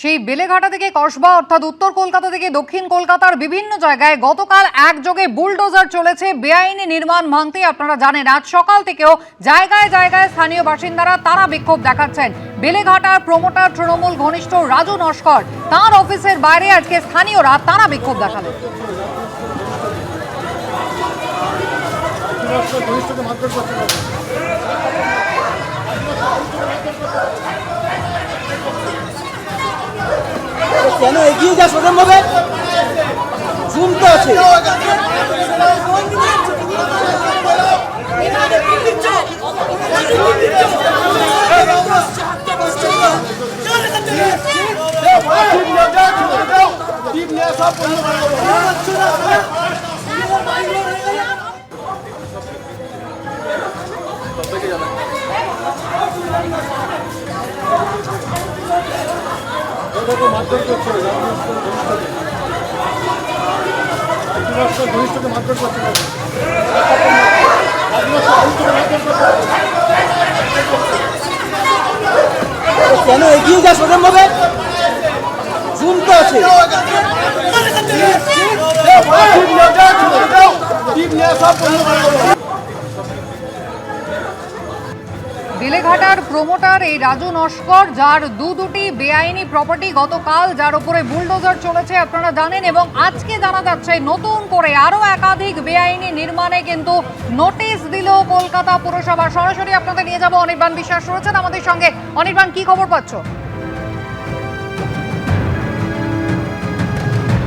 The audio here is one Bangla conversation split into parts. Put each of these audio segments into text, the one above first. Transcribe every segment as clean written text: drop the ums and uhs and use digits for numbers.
সেই বেলেঘাটা থেকে কসবা অর্থাৎ উত্তর কলকাতা থেকে দক্ষিণ কলকাতার বিভিন্ন জায়গায় গতকাল একযোগে বুলডোজার চলেছে বেআইনি নির্মাণ ভাঙতে। আপনারা জানেন আজ সকাল থেকেও জায়গায় জায়গায় স্থানীয় বাসিন্দারা তারা বিক্ষোভ দেখাচ্ছেন। বেলেঘাটার প্রমোটার তৃণমূল ঘনিষ্ঠ রাজু নস্কর তার অফিসের বাইরে আজকে স্থানীয়রা তারা বিক্ষোভ দেখালেন। কেন এগিয়ে যা সোজা ভাবে জুম তো আছে। মারধর করছে ঘনিষ্ঠকে মারধর করছে কেন এগিয়ে যা সোজা ভাবে জুম তো আছে। বেলেঘাটার প্রমোটার এই রাজু নস্কর যার দুটি বেআইনি প্রপার্টি গতকাল যার উপরে বুলডোজার চলেছে আপনারা জানেন, এবং আজকে জানা যাচ্ছে নতুন করে আরো একাধিক বেআইনি নির্মাণে কিন্তু নোটিশ দিল কলকাতা পুরসভা। সরাসরি আপনাদের নিয়ে যাব, অনির্বাণ বিশ্বাস রয়েছেন আমাদের সঙ্গে। অনির্বাণ, কি খবর পাচ্ছ?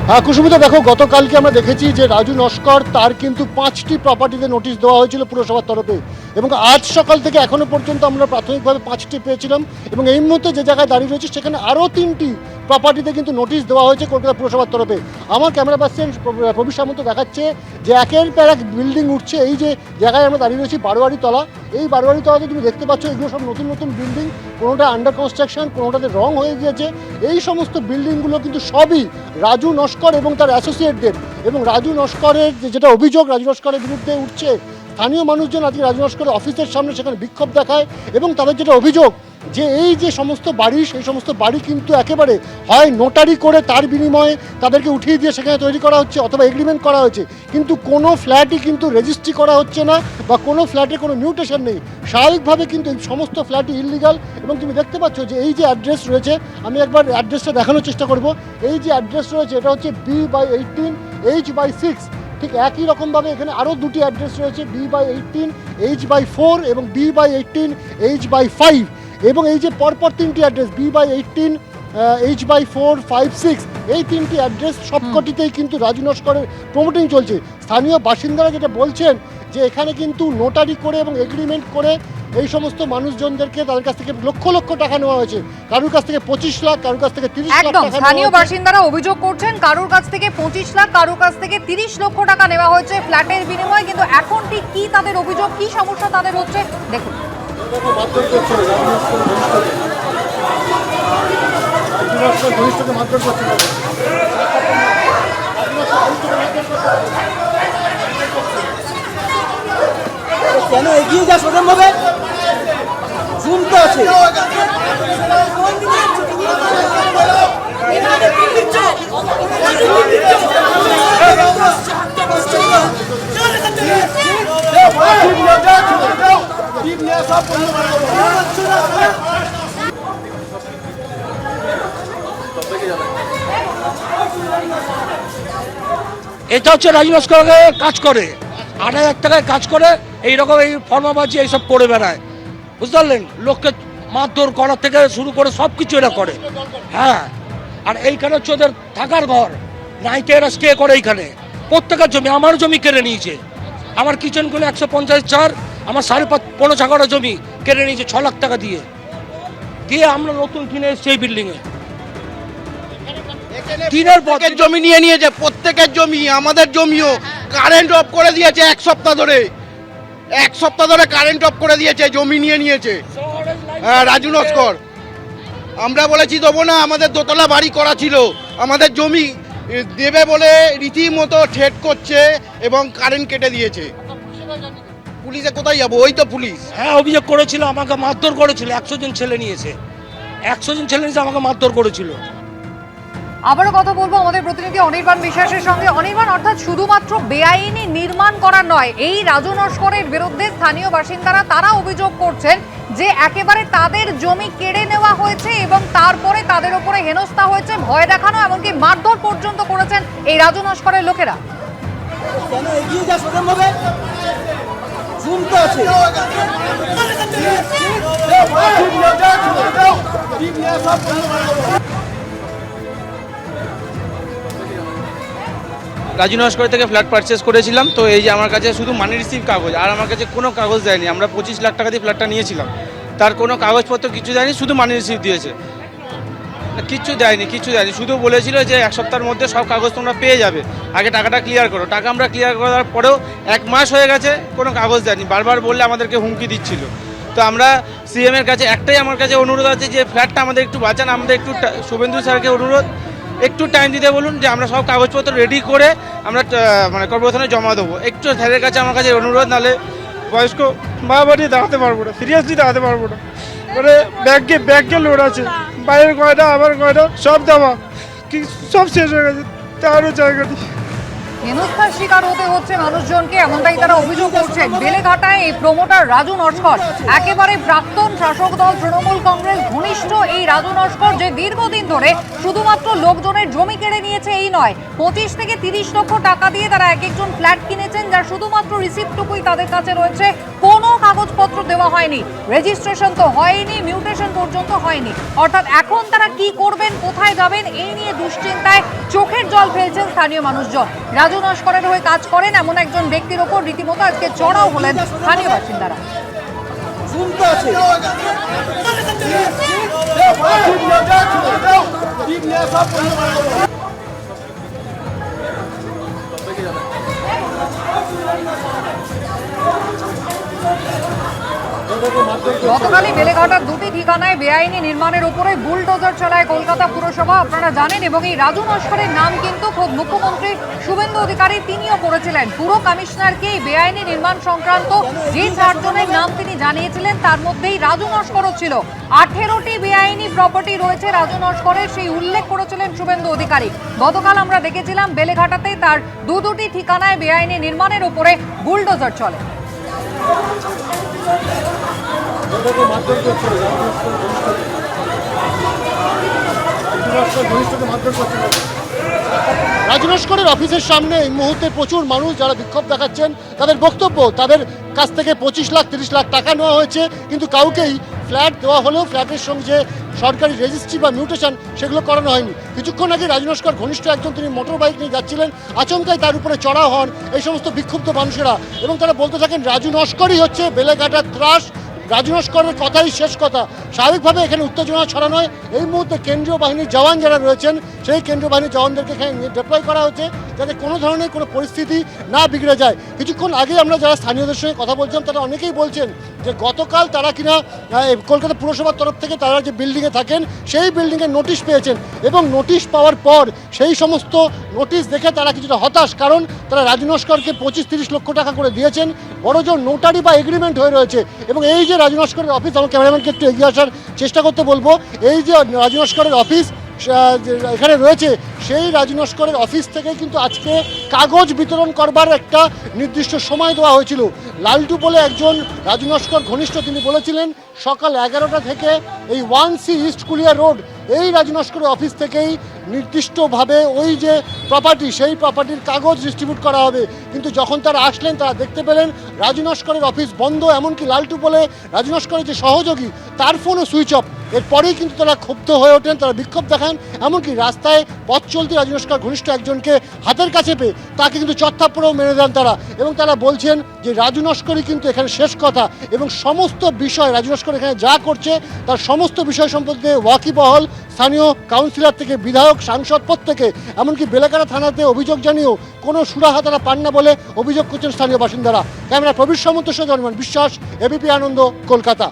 হ্যাঁ কুসুমিতা, দেখো গতকালকে আমরা দেখেছি যে রাজু নস্কর তার কিন্তু 5টি প্রপার্টিতে নোটিশ দেওয়া হয়েছিল পুরসভার তরফে, এবং আজ সকাল থেকে এখনো পর্যন্ত আমরা প্রাথমিকভাবে 5টি পেয়েছিলাম, এবং এই মুহূর্তে যে জায়গায় দাঁড়িয়ে রয়েছে সেখানে আরও 3টি প্রপার্টিতে কিন্তু নোটিশ দেওয়া হয়েছে কলকাতা পুরসভার তরফে। আমার ক্যামেরা পার্সন প্রবীর সামন্ত দেখাচ্ছে যে একের পর এক বিল্ডিং উঠছে। এই যে জায়গায় আমরা দাঁড়িয়ে রয়েছি বারোয়ারি তলা, এই বারোয়ারি তলাতে তুমি দেখতে পাচ্ছ এগুলো সব নতুন নতুন বিল্ডিং, কোনোটা আন্ডার কনস্ট্রাকশন, কোনোটাতে রং হয়ে গিয়েছে। এই সমস্ত বিল্ডিংগুলো কিন্তু সবই রাজু নস্কর এবং তার অ্যাসোসিয়েটদের, এবং রাজু নস্করের যেটা অভিযোগ রাজু নস্করের বিরুদ্ধে উঠছে, স্থানীয় মানুষজন আজকে রাজু নস্করের অফিসের সামনে সেখানে বিক্ষোভ দেখায়, এবং তাদের যেটা অভিযোগ যে এই যে সমস্ত বাড়ি সেই সমস্ত বাড়ি কিন্তু একেবারে হয় নোটারি করে তার বিনিময়ে তাদেরকে উঠিয়ে দিয়ে সেখানে তৈরি করা হচ্ছে অথবা এগ্রিমেন্ট করা হচ্ছে, কিন্তু কোনো ফ্ল্যাটই কিন্তু রেজিস্ট্রি করা হচ্ছে না বা কোনো ফ্ল্যাটে কোনো মিউটেশন নেই। স্বাভাবিকভাবে কিন্তু এই সমস্ত ফ্ল্যাটই ইললিগাল। এবং তুমি দেখতে পাচ্ছ যে এই যে অ্যাড্রেস রয়েছে, আমি একবার অ্যাড্রেসটা দেখানোর চেষ্টা করব। এই যে অ্যাড্রেস রয়েছে এটা হচ্ছে B/18 H/6, ঠিক একই রকমভাবে এখানে আরও দুটি অ্যাড্রেস রয়েছে B/18 H/4 এবং B/18 H/5, এবং এই যে পরপর 3টি অ্যাড্রেস B/18 H/4, 5, 6, এই 3টি অ্যাড্রেস সবকটিতেই কিন্তু রাজু নস্করের প্রমোটিং চলছে। স্থানীয় বাসিন্দারা যেটা বলছেন যে এখানে কিন্তু নোটারি করে এবং এগ্রিমেন্ট করে এই সমস্ত মানুষজনদেরকে তাদের কাছ থেকে লক্ষ লক্ষ টাকা নেওয়া হয়েছে, কারোর কাছ থেকে 25 লাখ, কারোর কাছ থেকে 30 লাখ একদম টাকা। স্থানীয় বাসিন্দারা অভিযোগ করছেন কারোর কাছ থেকে 25 লাখ, কারোর কাছ থেকে 30 লক্ষ টাকা নেওয়া হয়েছে ফ্ল্যাটের বিনিময়ে। কিন্তু এখন ঠিক কি তাদের অভিযোগ, কি সমস্যা তাদের হচ্ছে দেখুন। ঘনিষ্ঠকে মারধর করছে কেন এগিয়ে যা সোজা ভাবে জুম তো আছে। এটা হচ্ছে রাজু নস্করকে কাজ করে 8,000 টাকায় কাজ করে, এইরকম এই ফর্মাবাজি এইসব করে বেড়ায়, বুঝতে পারলেন? লোককে মারধর করার থেকে শুরু করে সব কিছু এরা করে। হ্যাঁ, আর এইখানে হচ্ছে ওদের থাকার ঘর, নাইটে এরা স্টে করে এইখানে। প্রত্যেকের জমি, আমারও জমি কেড়ে নিয়েছে, আমার কিচেনগুলো 150 আমার 5.5 কাঠা জমি কেড়ে নিয়েছে 6 লাখ টাকা দিয়ে আমরা নতুন কিনে এসেছি এই বিল্ডিংয়ে। দিনের পর জমি নিয়ে নিয়েছে, প্রত্যেকের জমি, আমাদের জমিও কারেন্ট অফ করে দিয়েছে। এক সপ্তাহ ধরে কারেন্ট অফ করে দিয়েছে, জমি নিয়ে নিয়েছে রাজু নস্কর। আমরা বলেছি দেবো না, আমাদের দোতলা বাড়ি করা ছিল, আমাদের জমি দেবে বলে রীতিমতো ঠেট করছে এবং কারেন্ট কেটে দিয়েছে। পুলিশে কোথায় যাবো? ওই তো পুলিশ। হ্যাঁ, অভিযোগ করেছিল, আমাকে মারধর করেছিল, 100 জন ছেলে নিয়েছে, 100 জন ছেলে এসে আমাকে মারধর করেছিল। আবারও কথা বলবো আমাদের প্রতিনিধি অনির্বাণ বিশ্বাসের সঙ্গে। অনির্বাণ, অর্থাৎ শুধুমাত্র বেআইনি নির্মাণ করা নয়, এই রাজু নস্করের বিরুদ্ধে স্থানীয় বাসিন্দারা তারা অভিযোগ করছেন যে একেবারে তাদের জমি কেড়ে নেওয়া হয়েছে এবং তারপরে তাদের উপরে হেনস্থা হয়েছে, ভয় দেখানো, এমনকি মারধর পর্যন্ত করেছেন এই রাজু নস্করের লোকেরা। কেন এগিয়ে যা সোজা জুম তো আছে। রাজু নস্কর থেকে ফ্ল্যাট পারচেস করেছিলাম, তো এই যে আমার কাছে শুধু মানি রিসিভ কাগজ, আর আমার কাছে কোনো কাগজ দেয়নি। আমরা 25 লাখ টাকা দিয়ে ফ্ল্যাটটা নিয়েছিলাম, তার কোনো কাগজপত্র কিছু দেয়নি, শুধু মানি রিসিভ দিয়েছে। কিচ্ছু দেয়নি, শুধু বলেছিল যে 1 সপ্তাহের মধ্যে সব কাগজ তোমরা পেয়ে যাবে, আগে টাকাটা ক্লিয়ার করো। টাকা আমরা ক্লিয়ার করার পরেও 1 মাস হয়ে গেছে, কোনো কাগজ দেয়নি। বারবার বললে আমাদেরকে হুমকি দিচ্ছিল। তো আমরা সিএমের কাছে একটাই আমার কাছে অনুরোধ আছে যে ফ্ল্যাটটা আমাদের একটু বাঁচান। আমাদের একটু শুভেন্দু স্যারকে অনুরোধ, একটু টাইম দিতে বলুন, যে আমরা সব কাগজপত্র রেডি করে আমরা মানে কর্পোরেশনে জমা দেবো। একটু স্যারের কাছে আমার কাছে অনুরোধ, নাহলে বয়স্ক মা বাড়ি দাঁড়াতে পারবো না, সিরিয়াসলি দাঁড়াতে পারবো না। মানে ব্যাগে লোড আছে, বাইরের কয়টা আবার কয়টা সব দেওয়া কি সব শেষ হয়ে গেছে, তারও জায়গা নেই। হেনস্থার শিকার হতে হচ্ছে মানুষজনকে, এমনটাই তারা অভিযোগ করছেন। বেলেঘাটায় এই প্রমোটার রাজু নস্কর একেবারে প্রাক্তন শাসক দল তৃণমূল কংগ্রেস ঘনিষ্ঠ এই রাজু নস্কর, যে দীর্ঘদিন ধরে শুধুমাত্র লোকজনের জমি কেড়ে নিয়েছে এই নয়, 25 থেকে 30 লক্ষ টাকা দিয়ে তারা এক একজন ফ্ল্যাট কিনেছেন, যার শুধুমাত্র রিসিপ্টটুকুই তাদের কাছে রয়েছে। কোনো কাগজপত্র দেওয়া হয়নি, রেজিস্ট্রেশন তো হয়নি, মিউটেশন পর্যন্ত হয়নি। অর্থাৎ এখন তারা কি করবেন, কোথায় যাবেন, এই নিয়ে দুশ্চিন্তায় চোখের জল ফেলছেন স্থানীয় মানুষজন। রাজু নস্করের হয়ে কাজ করেন এমন একজন ব্যক্তির ওপর রীতিমতো আজকে চড়াও হলেন স্থানীয় বাসিন্দারা। জুম তো আছে। গতকালই বেলেঘাটার 2টি ঠিকানায় বেআইনি নির্মাণের উপরে বুলডোজার চালায় কলকাতা পুরসভা, আপনারা জানেন। এবং এই রাজু নস্করের নাম কিন্তু খুব মুখ্যমন্ত্রী শুভেন্দু অধিকারী তিনিও করেছিলেন। পুরো কমিশনারকে এই বেআইনি নির্মাণ সংক্রান্ত যে 4 জনের নাম তিনি জানিয়েছিলেন তার মধ্যেই রাজু নস্করও ছিল। 18টি বেআইনি প্রপার্টি রয়েছে রাজু নস্করের, সেই উল্লেখ করেছিলেন শুভেন্দু অধিকারী। গতকাল আমরা দেখেছিলাম বেলেঘাটাতে তার 2টি ঠিকানায় বেআইনি নির্মাণের উপরে বুলডোজার চলে। রাজু নস্করের অফিসের সামনে এই মুহূর্তে প্রচুর মানুষ যারা বিক্ষোভ দেখাচ্ছেন, তাদের বক্তব্য তাদের কাছ থেকে 25 লাখ 30 লাখ টাকা নেওয়া হয়েছে, কিন্তু কাউকেই ফ্ল্যাট দেওয়া হলেও ফ্ল্যাটের সঙ্গে যে সরকারি রেজিস্ট্রি বা মিউটেশন সেগুলো করানো হয়নি। কিছুক্ষণ আগে রাজু নস্কর ঘনিষ্ঠ একজন তিনি মোটর বাইক নিয়ে যাচ্ছিলেন, আচমকাই তার উপরে চড়া হন এই সমস্ত বিক্ষুব্ধ মানুষেরা, এবং তারা বলতে থাকেন রাজু নস্করই হচ্ছে বেলেঘাটার ত্রাস, রাজু নস্করের কথাই শেষ কথা। স্বাভাবিকভাবে এখানে উত্তেজনা ছড়ানো হয়। এই মুহূর্তে কেন্দ্রীয় বাহিনীর জওয়ান যারা রয়েছেন সেই কেন্দ্রীয় বাহিনীর জওয়ানদেরকে এখানে ডিপ্লয় করা হচ্ছে, যাতে কোনো ধরনের কোনো পরিস্থিতি না বিগড়ে যায়। কিছুক্ষণ আগে আমরা যারা স্থানীয়দের সঙ্গে কথা বলছিলাম তারা অনেকেই বলছেন যে গতকাল তারা কিনা কলকাতা পুরসভার তরফ থেকে তারা যে বিল্ডিংয়ে থাকেন সেই বিল্ডিংয়ে নোটিশ পেয়েছেন, এবং নোটিশ পাওয়ার পর সেই সমস্ত নোটিশ দেখে তারা কিছুটা হতাশ, কারণ তারা রাজু নস্করকে 25-30 লক্ষ টাকা করে দিয়েছেন, বড়জোর নোটারি বা এগ্রিমেন্ট হয়ে রয়েছে। এবং এই যে রাজু নস্করের অফিস, আমার ক্যামেরাম্যানকে একটু এগিয়ে আসার চেষ্টা করতে বলবো, এই যে রাজু নস্করের অফিস এখানে রয়েছে, সেই রাজু নস্করের অফিস থেকে কিন্তু আজকে কাগজ বিতরণ করবার একটা নির্দিষ্ট সময় দেওয়া হয়েছিল। লালটু বলে একজন রাজু নস্কর ঘনিষ্ঠ, তিনি বলেছিলেন সকাল 11টা থেকে এই 1C ইস্ট কুলিয়া রোড এই রাজু নস্করের অফিস থেকেই নির্দিষ্টভাবে ওই যে প্রপার্টি সেই প্রপার্টির কাগজ ডিস্ট্রিবিউট করা হবে। কিন্তু যখন তারা আসলেন তারা দেখতে পেলেন রাজু নস্করের অফিস বন্ধ, এমনকি লালটু বলে রাজু নস্করের যে সহযোগী তার ফোনও সুইচ অফ। এরপরেই কিন্তু তারা ক্ষুব্ধ হয়ে ওঠেন, তারা বিক্ষোভ দেখান, এমনকি রাস্তায় পথ চলতি রাজু নস্কর ঘনিষ্ঠ একজনকে হাতের কাছে পেয়ে তাকে কিন্তু চত্থাপ্পড়েও মেরে দেন তারা। এবং তারা বলছেন যে রাজু নস্করই কিন্তু এখানে শেষ কথা, এবং সমস্ত বিষয় রাজু নস্কর এখানে যা করছে তার সমস্ত বিষয় সম্পর্কে ওয়াকিবহল স্থানীয় কাউন্সিলর থেকে বিধায়ক, সাংসদ প্রত্যেকে, এমনকি বেলেঘাটা থানাতে অভিযোগ জানিয়েও কোনো সুরাহা তারা পান না বলে অভিযোগ করছেন স্থানীয় বাসিন্দারা। ক্যামেরা প্রবীর সামন্তের সাথে অনির্বাণ বিশ্বাস, এবিপি আনন্দ, কলকাতা।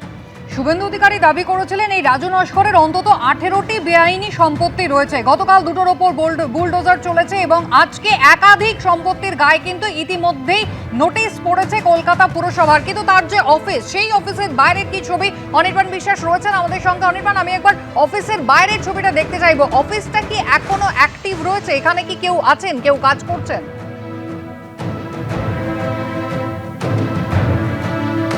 শুভেন্দু অধিকারী দাবি করেছিলেন এই রাজু নস্করের অন্তত 18টি বেআইনি সম্পত্তি রয়েছে। গতকাল দুটোর ওপর বুলডোজার চলেছে এবং আজকে একাধিক সম্পত্তির গায়ে কিন্তু ইতিমধ্যেই নোটিশ পড়েছে কলকাতা পুরসভার। কিন্তু তার যে অফিস, সেই অফিসের বাইরের কি ছবি, অনির্বাণ বিশ্বাস রয়েছেন আমাদের সঙ্গে। অনির্বাণ, আমি একবার অফিসের বাইরের ছবিটা দেখতে চাইবো। অফিসটা কি এখনো অ্যাক্টিভ রয়েছে? এখানে কি কেউ আছেন, কেউ কাজ করছেন?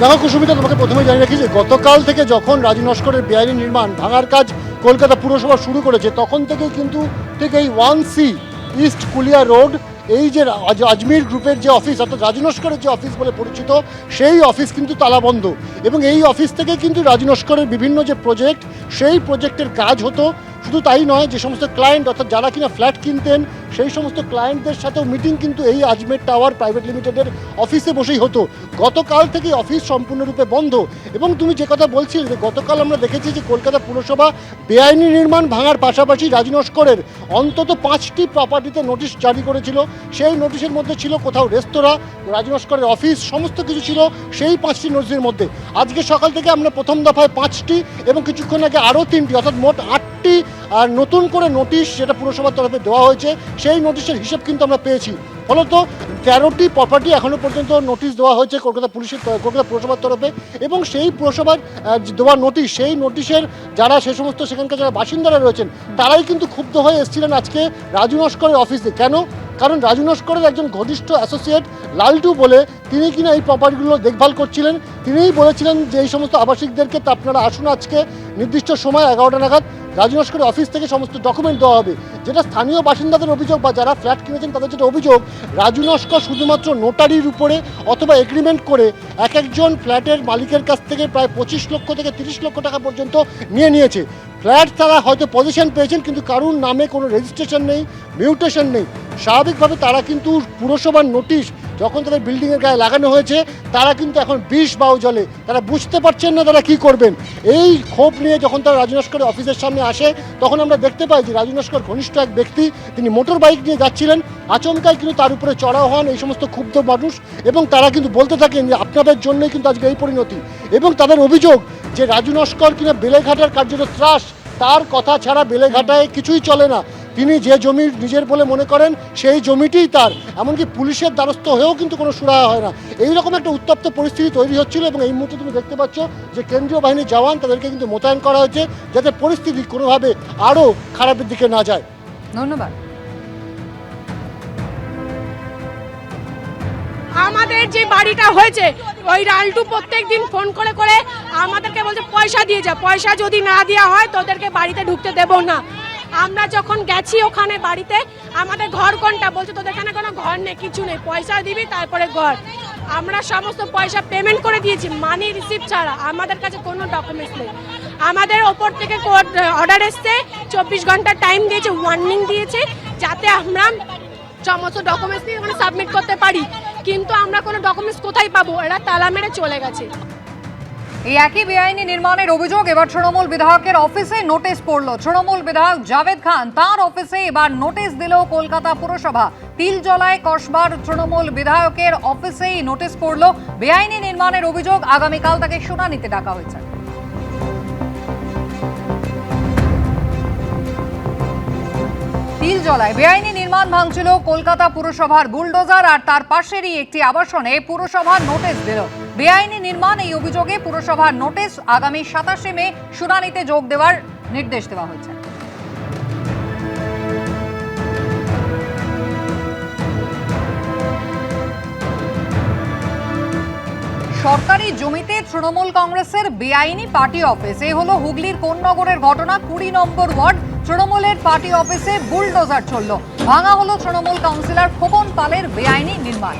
দেখো কুসুমিতা, তোমাকে প্রথমে জানিয়ে রাখি যে গতকাল থেকে যখন রাজু নস্করের বেআইনি নির্মাণ ভাঙার কাজ কলকাতা পুরসভা শুরু করেছে, তখন থেকেই কিন্তু ঠিক এই 1C ইস্ট কুলিয়া রোড, এই যে আজমির গ্রুপের যে অফিস, অর্থাৎ রাজু নস্করের যে অফিস বলে পরিচিত, সেই অফিস কিন্তু তালাবন্ধ। এবং এই অফিস থেকে কিন্তু রাজু নস্করের বিভিন্ন যে প্রজেক্ট, সেই প্রজেক্টের কাজ হতো। শুধু তাই নয়, যে সমস্ত ক্লায়েন্ট, অর্থাৎ যারা কিনা ফ্ল্যাট কিনতেন, সেই সমস্ত ক্লায়েন্টদের সাথেও মিটিং কিন্তু এই আজমের টাওয়ার প্রাইভেট লিমিটেডের অফিসে বসেই হতো। গতকাল থেকে অফিস সম্পূর্ণরূপে বন্ধ। এবং তুমি যে কথা বলছিলে যে গতকাল আমরা দেখেছি যে কলকাতা পুরসভা বেআইনি নির্মাণ ভাঙার পাশাপাশি রাজু নস্করের অন্তত 5টি প্রপার্টিতে নোটিশ জারি করেছিল। সেই নোটিশের মধ্যে ছিল কোথাও রেস্তোরাঁ, রাজু নস্করের অফিস, সমস্ত কিছু ছিল সেই 5টি নোটিশের মধ্যে। আজকে সকাল থেকে আমরা প্রথম দফায় 5টি এবং কিছুক্ষণ আগে আরও 3টি, অর্থাৎ মোট 8টি আর নতুন করে নোটিশ যেটা পুরসভার তরফে দেওয়া হয়েছে, সেই নোটিশের হিসেব কিন্তু আমরা পেয়েছি। ফলত 13টি প্রপার্টি এখনও পর্যন্ত নোটিশ দেওয়া হয়েছে কলকাতা পুরসভার তরফে। এবং সেই পুরসভার দেওয়া নোটিশ, সেই নোটিশের যারা সে সমস্ত সেখানকার যারা বাসিন্দারা রয়েছেন, তারাই কিন্তু ক্ষুব্ধ হয়ে এসেছিলেন আজকে রাজু নস্করের অফিসে। কেন? কারণ রাজু নস্করের একজন ঘনিষ্ঠ অ্যাসোসিয়েট লালটু বলে, তিনি কিনা এই প্রপার্টিগুলো দেখভাল করছিলেন। তিনিই বলেছিলেন যে এই সমস্ত আবাসিকদেরকে তা আপনারা আসুন আজকে নির্দিষ্ট সময় 11টা নাগাদ রাজু নস্করের অফিস থেকে সমস্ত ডকুমেন্ট দেওয়া হবে। যেটা স্থানীয় বাসিন্দাদের অভিযোগ বা যারা ফ্ল্যাট কিনেছেন তাদের যেটা অভিযোগ, রাজু নস্কর শুধুমাত্র নোটারির উপরে অথবা এগ্রিমেন্ট করে এক একজন ফ্ল্যাটের মালিকের কাছ থেকে প্রায় 25 লক্ষ থেকে 30 লক্ষ টাকা পর্যন্ত নিয়েছে। ফ্ল্যাট তারা হয়তো পজিশন পেয়েছেন, কিন্তু কারুর নামে কোনো রেজিস্ট্রেশন নেই, মিউটেশন নেই। স্বাভাবিকভাবে তারা কিন্তু পুরসভার নোটিশ যখন তাদের বিল্ডিংয়ের গায়ে লাগানো হয়েছে, তারা কিন্তু এখন 20 বাউ জলে, তারা বুঝতে পারছেন না তারা কী করবেন। এই ক্ষোভ নিয়ে যখন তারা রাজু নস্করের অফিসের সামনে আসে, তখন আমরা দেখতে পাই যে রাজু নস্কর ঘনিষ্ঠ এক ব্যক্তি, তিনি মোটর বাইক নিয়ে যাচ্ছিলেন। আচমকাই কিন্তু তার উপরে চড়াও হন এই সমস্ত ক্ষুব্ধ মানুষ এবং তারা কিন্তু বলতে থাকেন যে আপনাদের জন্যই কিন্তু আজকে এই পরিণতি। এবং তাদের অভিযোগ যে রাজু নস্কর কিনা বেলেঘাটার কার্যত ত্রাস, তার কথা ছাড়া বেলেঘাটায় কিছুই চলে না। তিনি যে জমি নিজের বলে মনে করেন সেই জমিটিই তার, এমনকি পুলিশের দ্বারস্থ হয়েও কিন্তু কোনো সুরাহা হয় না। এইরকম একটা উত্তপ্ত পরিস্থিতি তৈরি হচ্ছিল এবং এই মুহূর্তে তুমি দেখতে পাচ্ছ যে কেন্দ্রীয় বাহিনীর জওয়ান তাদেরকে কিন্তু মোতায়েন করা হয়েছে, যাতে পরিস্থিতি কোনোভাবে আরও খারাপের দিকে না যায়। ধন্যবাদ। আমাদের যে বাড়িটা হয়েছে, ওই লালটু প্রত্যেকদিন ফোন করে করে আমাদেরকে বলছে পয়সা দিয়ে যা, পয়সা যদি না দেওয়া হয় তোদেরকে বাড়িতে ঢুকতে দেব না। আমরা যখন গেছি ওখানে বাড়িতে, আমাদের ঘর কোনটা, বলছে তোদের এখানে কোনো ঘর নেই, কিছু নেই, পয়সা দিবি তারপরে ঘর। আমরা সমস্ত পয়সা পেমেন্ট করে দিয়েছি মানি রিসিপ্ট ছাড়া, আমাদের কাছে কোনো ডকুমেন্টস নেই। আমাদের ওপর থেকে কোর্ট অর্ডার এসছে, 24 ঘন্টা টাইম দিয়েছে, ওয়ার্নিং দিয়েছে, যাতে আমরা সমস্ত ডকুমেন্টস নিয়ে ওখানে সাবমিট করতে পারি। কিন্তু আমরা কোনো ডকুমেন্টস কোথায় পাবো? এরা তালা মেরে চলে গেছে। এই একই বেআইনি নির্মাণের অভিযোগ এবার তৃণমূল বিধায়কের অফিসে নোটিশ পড়ল। তৃণমূল বিধায়ক জাভেদ খান, তার অফিসে এবার নোটিশ দিল কলকাতা পুরসভা। তিলজলায় কসবার তৃণমূল বিধায়কের অফিসেই নোটিশ পড়ল। বেআইনি নির্মাণের অভিযোগ, আগামীকাল তাকে শুনানিতে ডাকা হয়েছে। তিলজলায় বেআইনি নির্মাণ ভাঙছিল কলকাতা পুরসভার বুলডোজার, আর তার পাশেরই একটি আবাসনে পুরসভার নোটিশ দিল। বেআইনি নির্মাণ এই অভিযোগে পুরসভার নোটিশ, আগামী 27শে মে শুনানিতে যোগ দেওয়ার নির্দেশ দেওয়া হয়েছে। সরকারি জমিতে তৃণমূল কংগ্রেসের বেআইনি পার্টি অফিস। এই হলো হুগলির কোন্নগরের ঘটনা। 20 নম্বর ওয়ার্ড তৃণমূলের পার্টি অফিসে বুলডোজার চলল। ভাঙা হলো তৃণমূল কাউন্সিলর খোকন পালের বেআইনি নির্মাণ।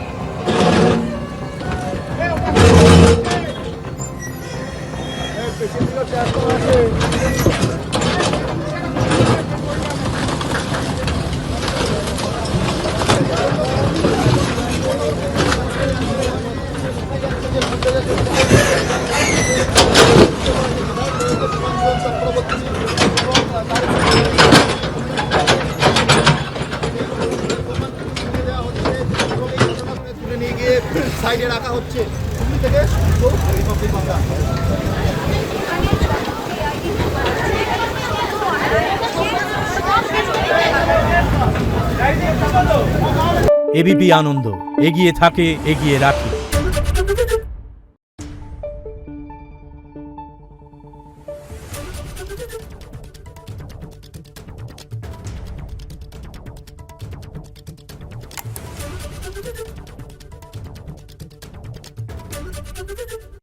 সাইডে রাখা হচ্ছে থেকে এবিপি আনন্দ, এগিয়ে থাকে, এগিয়ে রাখে। Thank you.